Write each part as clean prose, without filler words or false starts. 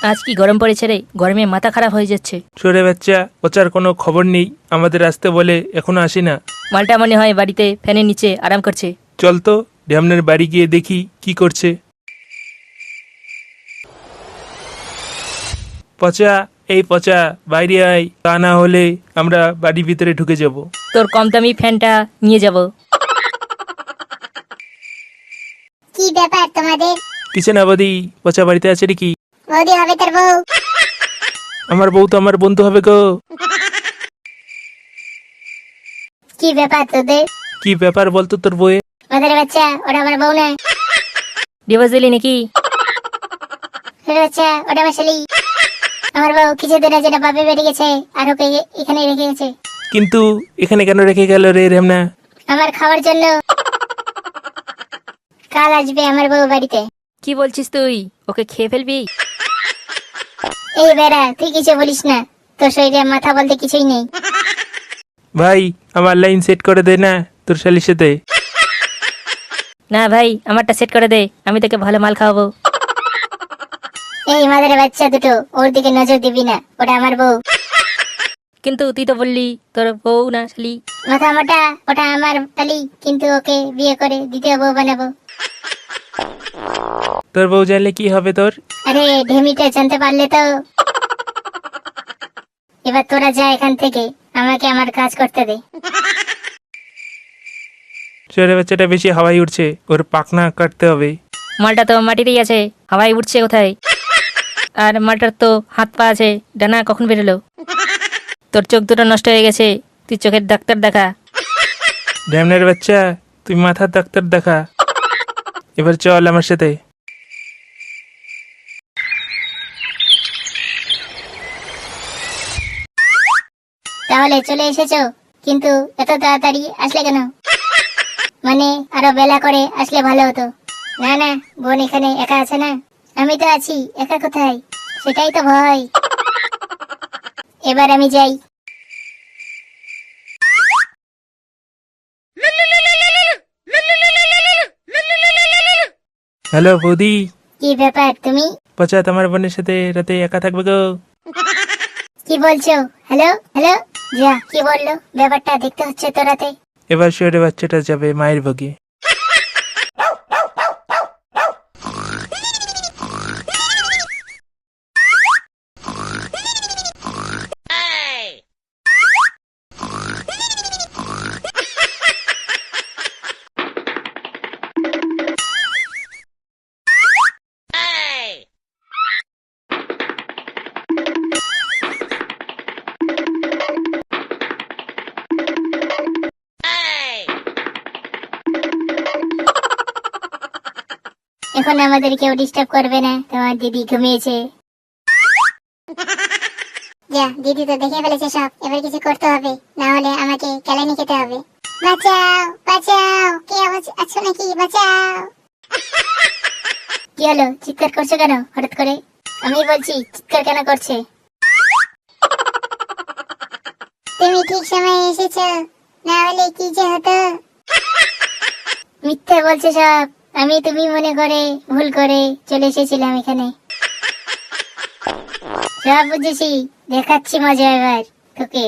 আজ কি গরম পড়েছে রে, গরমে মাথা খারাপ হয়ে যাচ্ছে। ছোরে বাচ্চা, ওচার কোনো খবর নেই, আমাদের আসতে বলে এখনো আসি না। মালটা মনে হয় বাড়িতে ফ্যানের নিচে আরাম করছে। চল তো ঢ্যামনের বাড়ি গিয়ে দেখি কি করছে। পচা, এই পচা বাইরে আয়, তা না হলে আমরা বাড়ির ভিতরে ঢুকে যাব। তোর কম দামি ফ্যানটা নিয়ে যাব। কি ব্যাপার তোমাদের? কিছু না বৌদি, পচা বাড়িতে আছে নাকি? বৌদি হবে তোর বউ? আমার বউ তো আমার বন্ধু হবে গো। কি ব্যাপার তোদের? কি ব্যাপার বলতো তোর বউয়ে? ওদের বাচ্চা, ওটা আমার বউ না। ডিভোর্স দিলি নাকি? ওদের বাচ্চা, ওটা আমার শালি। আমার বউ কিছুদিনের জন্য বাপে বেড়ে গেছে, আর ওকে এখানে রেখে গেছে। কিন্তু এখানে কেন রেখে গেল রে ঢ্যামনা? আমার খাওয়ার জন্য। কাল আসবে আমার বউ বাড়িতে। কি বলছিস তুই? ওকে খেয়ে ফেলবি? এই বেড়া, তুই কিছু বলিস না, তোর শরীরে মাথা বলতে কিছুই নেই। ভাই, আমার লাইন সেট করে দে না তোর শালির সাথে। না ভাই, আমারটা সেট করে দে, আমি তোকে ভালো মাল খাওয়াবো। এই মাদের বাচ্চা দুটো, ওর দিকে নজর দিবি না, ওটা আমার বউ। কিন্তু তুই তো বললি তোর বউ না শালি। মাথা মোটা, ওটা আমার শালি, কিন্তু ওকে বিয়ে করে দ্বিতীয় বউ বানাবো। তোর বউ জানলে কি হবে তোর? আরে ঢেমিটা জানতে পারলে তো। এবার তোরা যা এখান থেকে, আমাকে আমার কাজ করতে দে। ছোরে বাচ্চাটা বেশি হাওয়াই উঠছে, ওর পাখনা কাটতে হবে। মালটা তো মাটিতেই আছে, হাওয়ায় উঠছে কোথায়? আর মালটার তো হাত পা আছে, ডানা কখন বেরোলো? তোর চোখ দুটো নষ্ট হয়ে গেছে, তুই চোখের ডাক্তার দেখা। ঢ্যামনের বাচ্চা, তুই মাথার ডাক্তার দেখা। এবার চল আমার সাথে। তাহলে চলে এসেছো, কিন্তু এত তাড়াতাড়ি আসলে কেন? মানে আরো বেলা করে আসলে ভালো হতো। না না, বোন এখানে একা আছে না? আমি তো আছি, একা কোথায়? সেটাই তো ভয়। এবার আমি যাই। হ্যালো বৌদি। কি ব্যাপার তুমি? পচা তোমার বোনের সাথে রাতে একা থাকবে গো। কি বলছো? হ্যালো হ্যালো, যা কি বললো, ব্যাপারটা দেখতে হচ্ছে তো রাতে। এবার ছোরে বাচ্চাটা যাবে মায়ের ভোগে। এখন আমাদের কেউ ডিস্টার্ব করবে না, তোমার দিদি ঘুমিয়েছে। যা, দিদি তো দেখে ফেলেছে সব, এবার কিছু করতে হবে, না হলে আমাকে কেলানি খেতে হবে। বাঁচাও বাঁচাও, কে আছো নাকি? বাঁচাও। কি হলো, চিৎকার করছো কেন হঠাৎ করে? আমি বলছি চিৎকার কেন করছে? তুমি ঠিক সময়ে এসেছো, না হলে কি যে হতো। মিথ্যে বলছে সব, আমি তুমি মনে করে ভুল করে চলে এসেছিলাম এখানে। সব বুঝেছি, দেখাচ্ছি মজা এবার তোকে।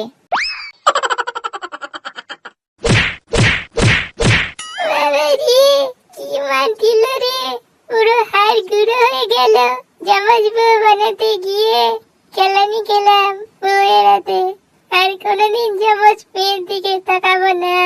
কি মানছিল রে, পুরো হাড় গুঁড়ো হয়ে গেল। জামাজ বউ বানাতে গিয়ে কেলানি খেলাম বউয়ের হাতে, আর কোনোদিন জামাজ মেয়ের দিকে তাকাবো না।